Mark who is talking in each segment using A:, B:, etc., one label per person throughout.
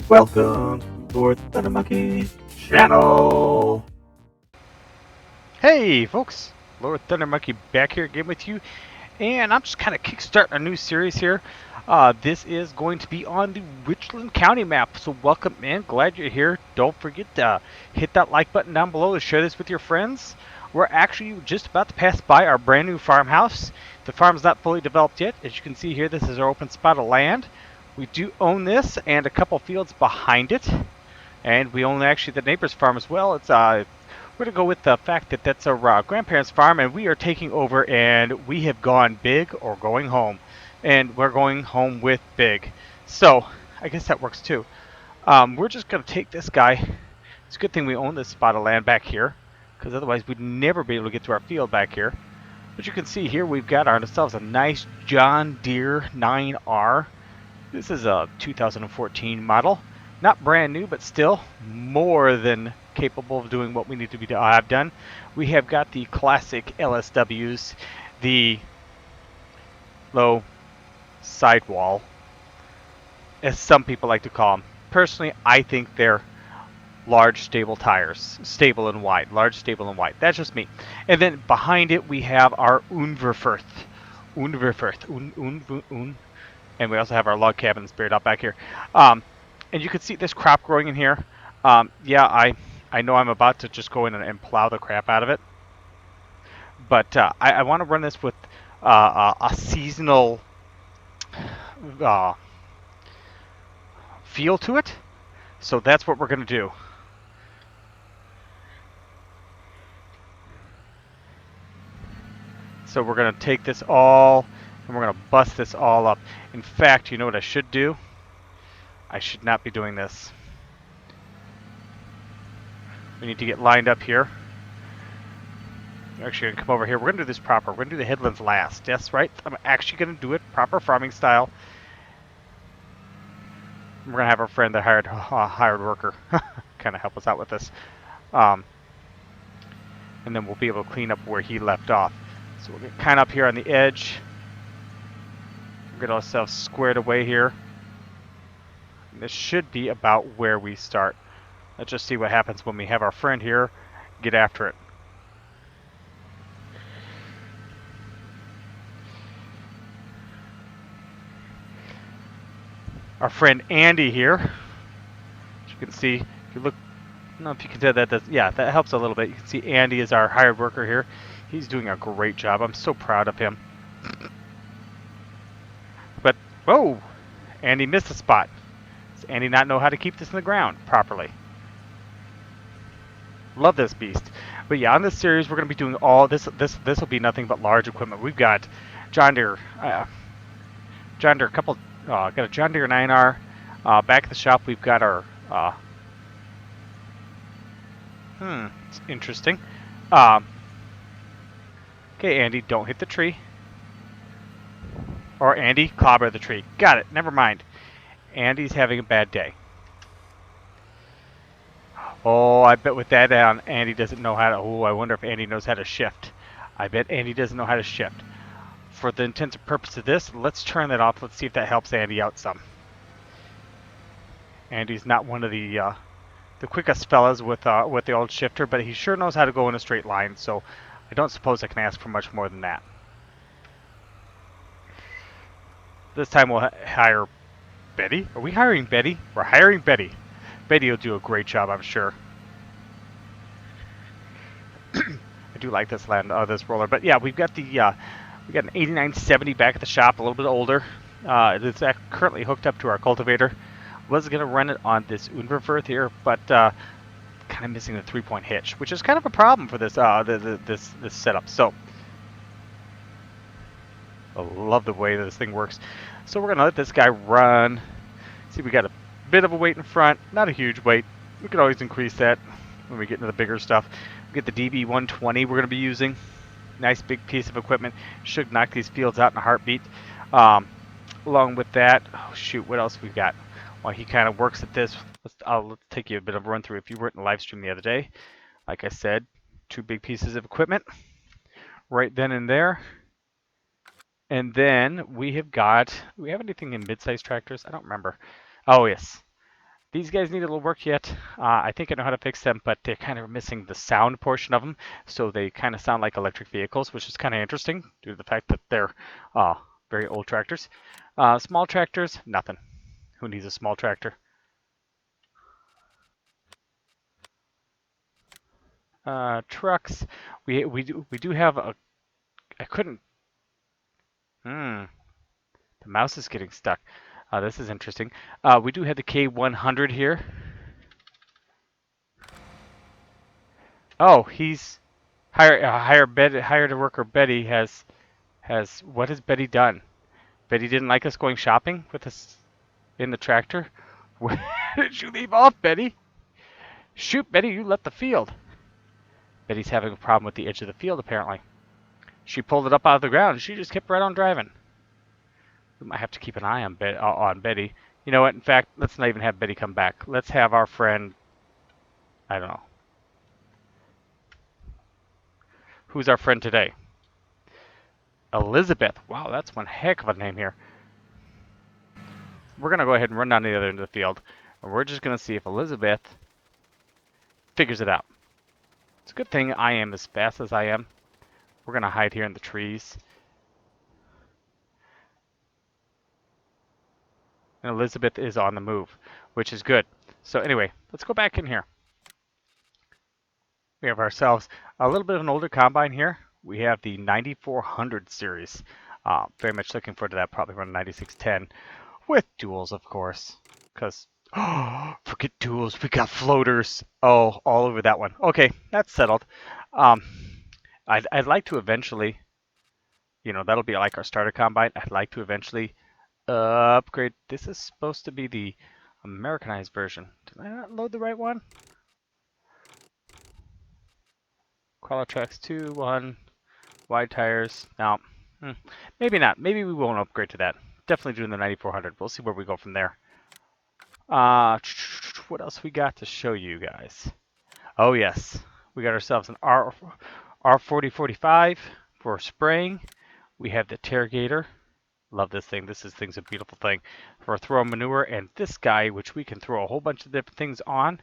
A: Welcome to the Monkey Channel.
B: Hey folks, Lord Thunder Monkey back here again with you, and I'm just kind of kickstarting a new series here. This is going to be on the Richland County map, so welcome in, glad you're here. Don't forget to hit that like button down below to share this with your friends. We're actually just about to pass by our brand new farmhouse. The farm's not fully developed yet. As you can see here, this is our open spot of land. We do own this and a couple fields behind it. And we own actually the neighbor's farm as well. We're gonna go with the fact that that's our grandparents' farm, and we are taking over, and we have gone big or going home, and we're going home with big. So I guess that works too. We're just gonna take this guy. It's a good thing we own this spot of land back here, because otherwise we'd never be able to get to our field back here. But you can see here we've got ourselves a nice John Deere 9R. This is a 2014 model. Not brand new, but still more than capable of doing what we need to have done. We have got the classic LSWs, the low sidewall, as some people like to call them. Personally, I think they're large, stable tires, stable and wide, large, stable and wide. That's just me. And then behind it, we have our Unverfurth. And we also have our log cabin that's buried out back here. And you can see this crop growing in here. Yeah, I know I'm about to just go in and plow the crap out of it. But I want to run this with a seasonal uh, feel to it. So that's what we're going to do. So we're going to take this all and we're going to bust this all up. In fact, you know what I should do? I should not be doing this. We need to get lined up here. We're actually going to come over here. We're going to do this proper. We're going to do the headlands last. That's right. I'm actually going to do it proper farming style. We're going to have our friend, the hired worker, kind of help us out with this. And then we'll be able to clean up where he left off. So we'll get kind of up here on the edge. We'll get ourselves squared away here. And this should be about where we start. Let's just see what happens when we have our friend here get after it. Our friend Andy here, as you can see, if you look, I don't know if you can tell that, yeah, that helps a little bit. You can see Andy is our hired worker here. He's doing a great job. I'm so proud of him. But, whoa, Andy missed a spot. Does Andy not know how to keep this in the ground properly? Love this beast. But yeah, on this series, we're going to be doing all this. This will be nothing but large equipment. We've got John Deere, got a John Deere 9R. Back at the shop, we've got our. It's interesting. Okay, Andy, don't hit the tree. Or Andy, clobber the tree. Got it. Never mind. Andy's having a bad day. Oh, I bet with that down, Andy doesn't know how to. Oh, I wonder if Andy knows how to shift. I bet Andy doesn't know how to shift. For the intents and purpose of this, let's turn that off. Let's see if that helps Andy out some. Andy's not one of the quickest fellas with the old shifter, but he sure knows how to go in a straight line. So I don't suppose I can ask for much more than that. This time we'll hire Betty. Are we hiring Betty? We're hiring Betty. Betty will do a great job, I'm sure. I do like this this roller, but yeah, we've got an 8970 back at the shop, a little bit older. It's currently hooked up to our cultivator. Was gonna run it on this Unverfurth here, but kind of missing the 3-point hitch, which is kind of a problem for this this setup. So I love the way this thing works. So we're gonna let this guy run. See, we got a bit of a weight in front, not a huge weight. We can always increase that when we get into the bigger stuff. We get the DB120 we're going to be using. Nice big piece of equipment. Should knock these fields out in a heartbeat. Along with that, oh shoot, what else we've got? While he kind of works at this, let's take you a bit of a run through. If you weren't in the live stream the other day, like I said, 2 big pieces of equipment right then and there. And then we have got, do we have anything in mid-sized tractors? I don't remember. Oh, yes. These guys need a little work yet. I think I know how to fix them, but they're kind of missing the sound portion of them, so they kind of sound like electric vehicles, which is kind of interesting due to the fact that they're uh, very old tractors. Small tractors, nothing. Who needs a small tractor? Trucks, we do have a. I couldn't. Hmm. The mouse is getting stuck. This is interesting. We do have the K100 here. Oh, he's hired a worker. Betty has what has Betty done? Betty didn't like us going shopping with us in the tractor. Where did you leave off, Betty? Shoot, Betty, you left the field. Betty's having a problem with the edge of the field apparently. She pulled it up out of the ground and she just kept right on driving. We might have to keep an eye on Betty. You know what? In fact, let's not even have Betty come back. Let's have our friend. I don't know. Who's our friend today? Elizabeth. Wow, that's one heck of a name here. We're going to go ahead and run down to the other end of the field. And we're just going to see if Elizabeth figures it out. It's a good thing I am as fast as I am. We're going to hide here in the trees. And Elizabeth is on the move, which is good. So anyway, let's go back in here. We have ourselves a little bit of an older combine here. We have the 9400 series. Very much looking forward to that. Probably run 9610 with duals, of course. Because, forget duals. We got floaters. Oh, all over that one. Okay, that's settled. Um, I'd like to eventually, that'll be like our starter combine. I'd like to eventually upgrade. This is supposed to be the Americanized version. Did I not load the right one? Qualitrax 2, 1, wide tires. No, maybe not. Maybe we won't upgrade to that. Definitely doing the 9400. We'll see where we go from there. What else we got to show you guys? Oh yes, we got ourselves an R4045 for spraying. We have the Terragator. Love this thing. This thing's a beautiful thing for throwing manure, and this guy, which we can throw a whole bunch of different things on,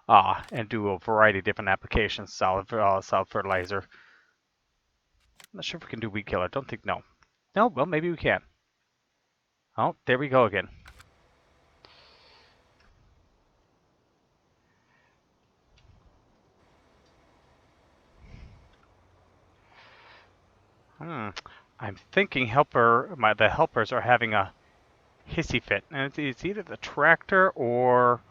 B: and do a variety of different applications. Solid fertilizer. I'm not sure if we can do weed killer. Don't think no. No, well maybe we can. Oh, there we go again. I'm thinking the helpers are having a hissy fit, and it's either the tractor or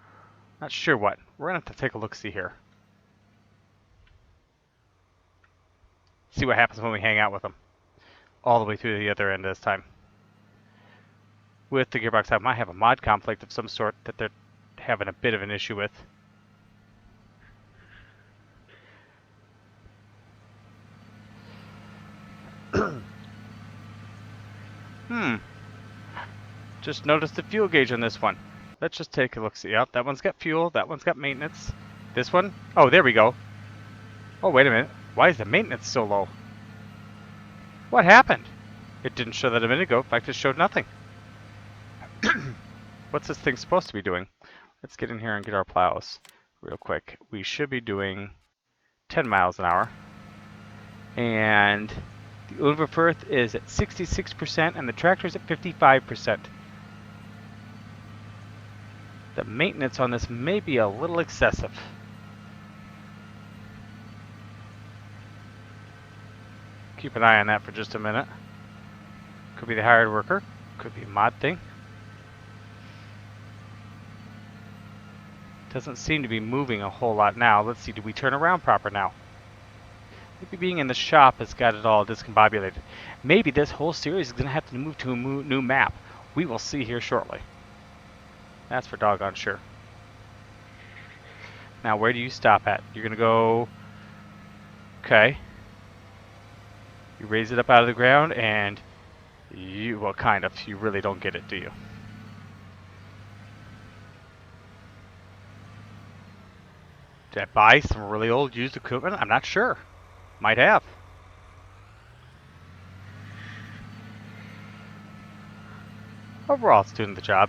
B: not sure what. We're gonna have to take a look see here. See what happens when we hang out with them all the way through the other end this time. With the gearbox, I might have a mod conflict of some sort that they're having a bit of an issue with. Just noticed the fuel gauge on this one. Let's just take a look see. Yep, that one's got fuel, that one's got maintenance. This one? Oh, there we go. Oh, wait a minute. Why is the maintenance so low? What happened? It didn't show that a minute ago. In fact, it showed nothing. What's this thing supposed to be doing? Let's get in here and get our plows real quick. We should be doing 10 miles an hour. And the overfirth is at 66% and the tractor's at 55%. The maintenance on this may be a little excessive. Keep an eye on that for just a minute. Could be the hired worker. Could be a mod thing. Doesn't seem to be moving a whole lot now. Let's see, do we turn around proper now? Maybe being in the shop has got it all discombobulated. Maybe this whole series is going to have to move to a new map. We will see here shortly. That's for doggone sure. Now, where do you stop at? You're going to go... Okay. You raise it up out of the ground and well, kind of. You really don't get it, do you? Did I buy some really old used equipment? I'm not sure. Might have. Overall, it's doing the job.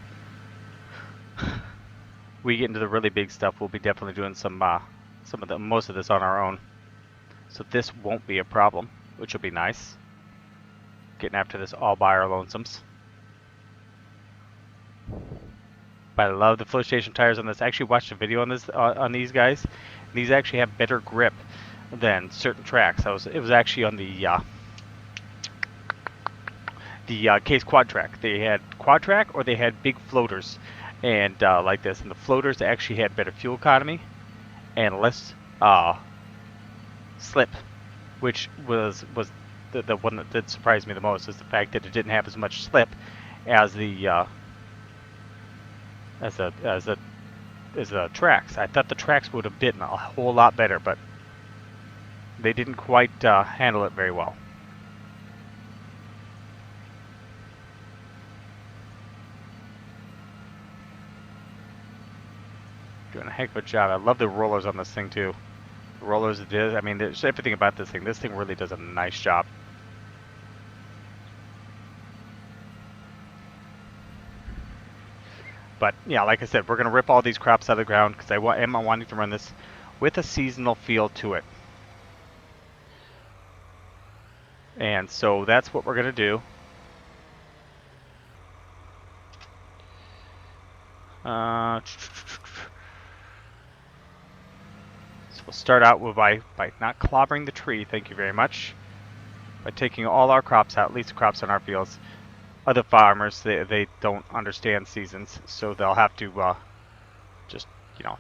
B: we get into the really big stuff, we'll be definitely doing most of this on our own. So this won't be a problem, which will be nice. Getting after this all by our lonesomes. But I love the flow station tires on this. I actually watched a video on this on these guys. These actually have better grip than certain tracks. It was actually on the Case Quad Track. They had Quad Track or they had big floaters, and like this. And the floaters actually had better fuel economy and less slip, which was the one that did surprise me the most, is the fact that it didn't have as much slip as the tracks. I thought the tracks would have been a whole lot better, but they didn't quite handle it very well. Doing a heck of a job. I love the rollers on this thing too. The rollers it is. I mean, there's everything about this thing. This thing really does a nice job. But yeah, like I said, we're gonna rip all these crops out of the ground because I am wanting to run this with a seasonal feel to it. And so that's what we're gonna do. So we'll start out by not clobbering the tree, thank you very much. By taking all our crops out, at least the crops on our fields. Other farmers, they don't understand seasons, so they'll have to just,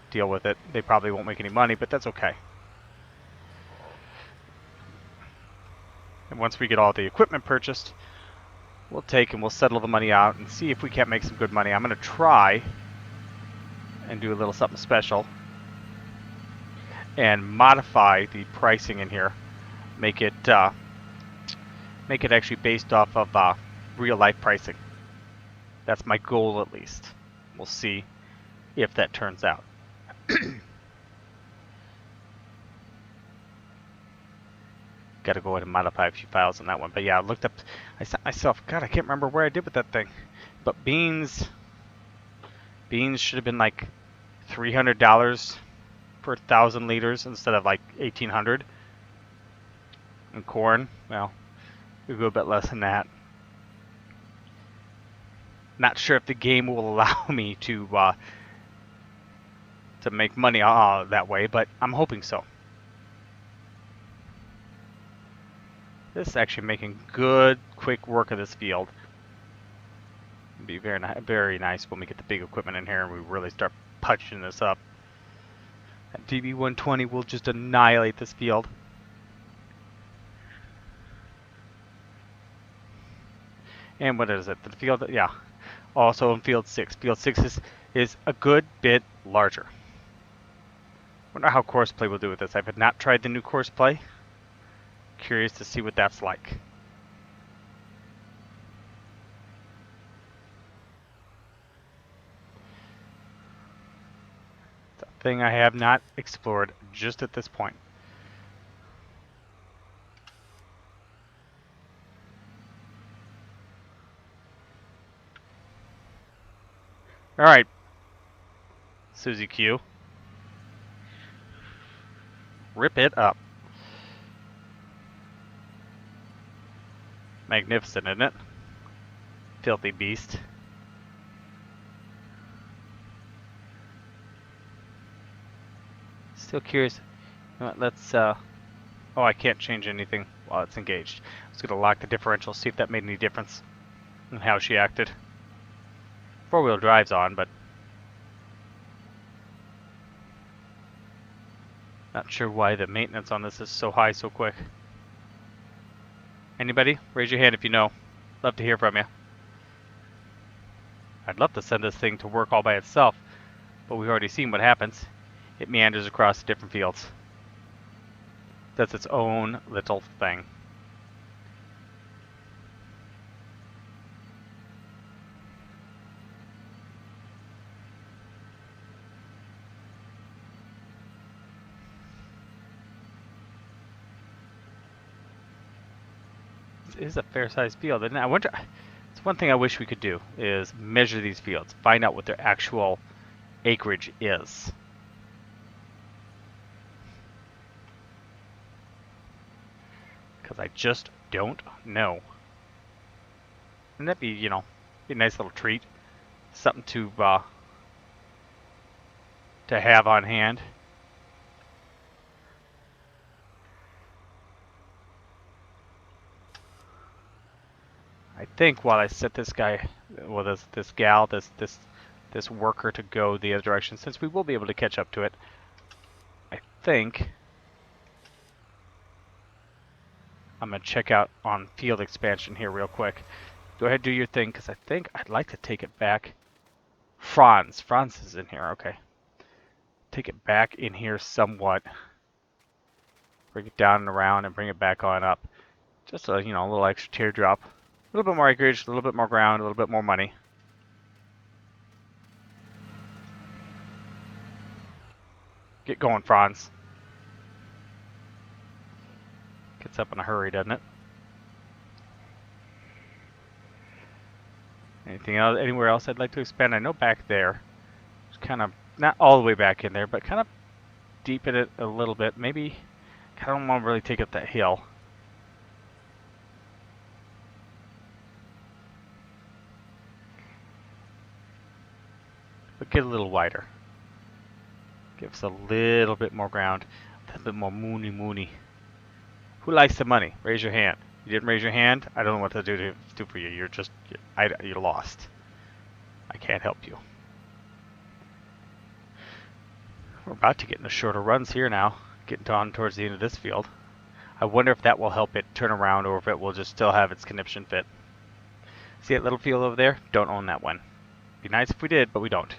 B: deal with it. They probably won't make any money, but that's okay. And once we get all the equipment purchased, we'll settle the money out and see if we can't make some good money. I'm going to try and do a little something special and modify the pricing in here. Make it actually based off of real life pricing. That's my goal, at least. We'll see if that turns out. Got to go ahead and modify a few files on that one. But yeah, I looked up. I sent myself. God, I can't remember where I did with that thing. But beans should have been like $300 per 1,000 liters instead of like 1,800. And corn, well, we'll go a bit less than that. Not sure if the game will allow me to make money that way, but I'm hoping so. This is actually making good, quick work of this field. It'll be very nice when we get the big equipment in here and we really start punching this up. That DB120 will just annihilate this field. And what is it? The field, yeah. Also in field 6. Field 6 is a good bit larger. Wonder how courseplay will do with this. I've not tried the new courseplay. Curious to see what that's like. It's a thing I have not explored just at this point. Alright, Susie Q. Rip it up. Magnificent, isn't it? Filthy beast. Still curious. Let's, oh, I can't change anything while it's engaged. I was going to lock the differential, see if that made any difference in how she acted. Four-wheel drive's on, but not sure why the maintenance on this is so high so quick. Anybody? Raise your hand if you know. Love to hear from you. I'd love to send this thing to work all by itself, but we've already seen what happens. It meanders across different fields. That's its own little thing. Is a fair-sized field, and I wonder. It's one thing I wish we could do is measure these fields, find out what their actual acreage is. Because I just don't know. And that'd be, you know, be a nice little treat. Something to have on hand. I think while I set this guy, well, this gal, this worker to go the other direction, since we will be able to catch up to it, I think I'm gonna check out on field expansion here real quick. Go ahead, do your thing, because I think I'd like to take it back. Franz is in here. Okay, take it back in here somewhat. Bring it down and around, and bring it back on up. Just a, you know, a little extra teardrop. A little bit more acreage, a little bit more ground, a little bit more money. Get going, Franz. Gets up in a hurry, doesn't it? Anything else? Anywhere else I'd like to expand? I know back there, it's kind of not all the way back in there, but kind of deepen it a little bit. Maybe I don't want to really take up that hill. But get a little wider. Give us a little bit more ground, a little bit more moony. Who likes the money? Raise your hand. You didn't raise your hand? I don't know what to do for you. You're lost. I can't help you. We're about to get into shorter runs here now, getting down towards the end of this field. I wonder if that will help it turn around or if it will just still have its conniption fit. See that little field over there? Don't own that one. Be nice if we did, but we don't.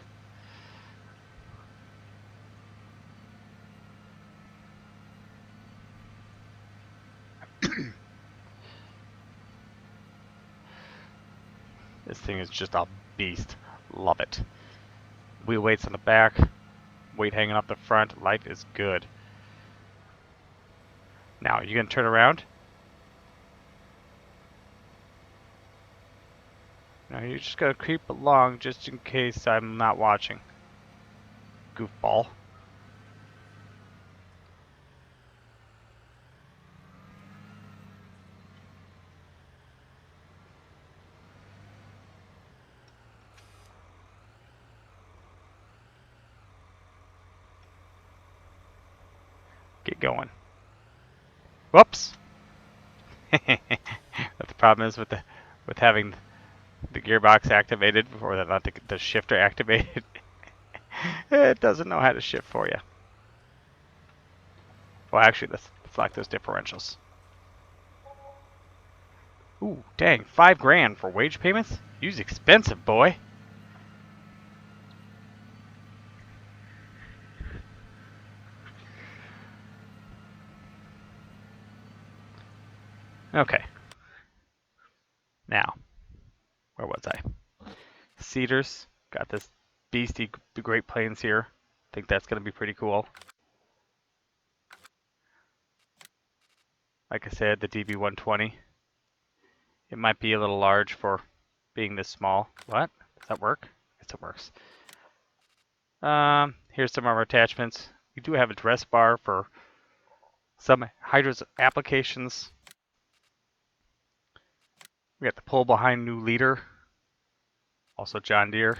B: This thing is just a beast. Love it. Wheel weights on the back, weight hanging off the front. Life is good. Now, you gonna turn around? Now you just gotta creep along just in case I'm not watching. Goofball. Get going. Whoops! But the problem is with having the gearbox activated, or not the shifter activated, it doesn't know how to shift for you. Well, actually, let's lock those differentials. Ooh, dang, $5 grand for wage payments? You's expensive, boy. Okay. Now, where was I? Cedars. Got this beastie Great Plains here. Think that's going to be pretty cool. Like I said, the DB120. It might be a little large for being this small. What? Does that work? Yes, it works. Here's some of our attachments. We do have a dress bar for some hydros applications. We got the pull behind new leader. Also John Deere.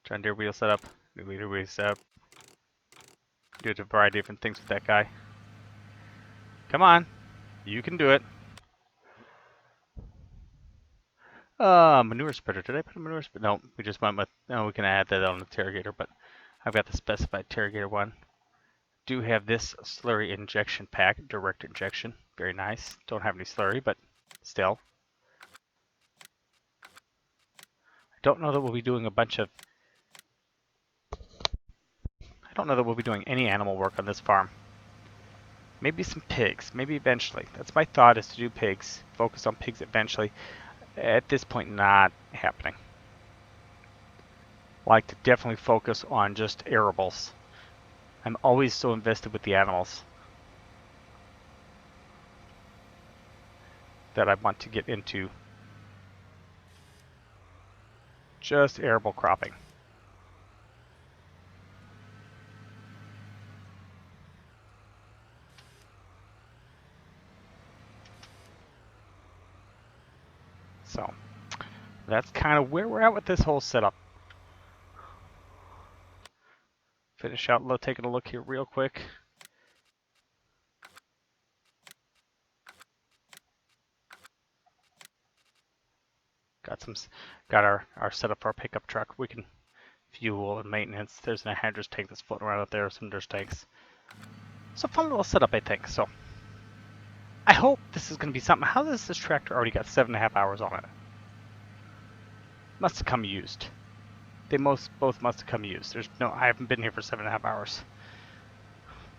B: John Deere wheel setup. New leader wheel setup. Do a variety of different things with that guy. Come on. You can do it. Manure spreader. Did I put a manure spreader? No, we just went with, no, we can add that on the Terragator, but I've got the specified Terragator one. Do have this slurry injection pack, direct injection. Very nice. Don't have any slurry, but still. I don't know that we'll be doing any animal work on this farm. Maybe some pigs, maybe eventually. That's my thought, is to do pigs. Focus on pigs eventually. At this point, not happening. Like to definitely focus on just arables. I'm always so invested with the animals that I want to get into just arable cropping. So that's kind of where we're at with this whole setup. Finish out taking a look here real quick. Got our setup for our pickup truck. We can fuel and maintenance. There's an anhydrous tank that's floating around out there. Some nurse tanks. So fun little setup, I think. So I hope this is going to be something. How does this tractor already got 7.5 hours on it? Must have come used. They both must have come used. I haven't been here for 7.5 hours.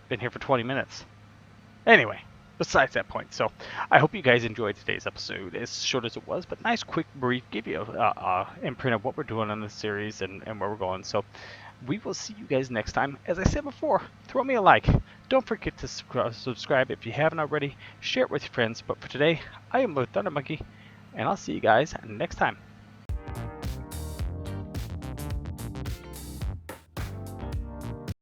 B: Been here for 20 minutes. Anyway, besides that point, so I hope you guys enjoyed today's episode, as short as it was, but nice, quick, brief, give you a imprint of what we're doing on this series and where we're going. So we will see you guys next time. As I said before, throw me a like. Don't forget to subscribe if you haven't already. Share it with your friends. But for today, I am Lord Thunder Monkey, and I'll see you guys next time.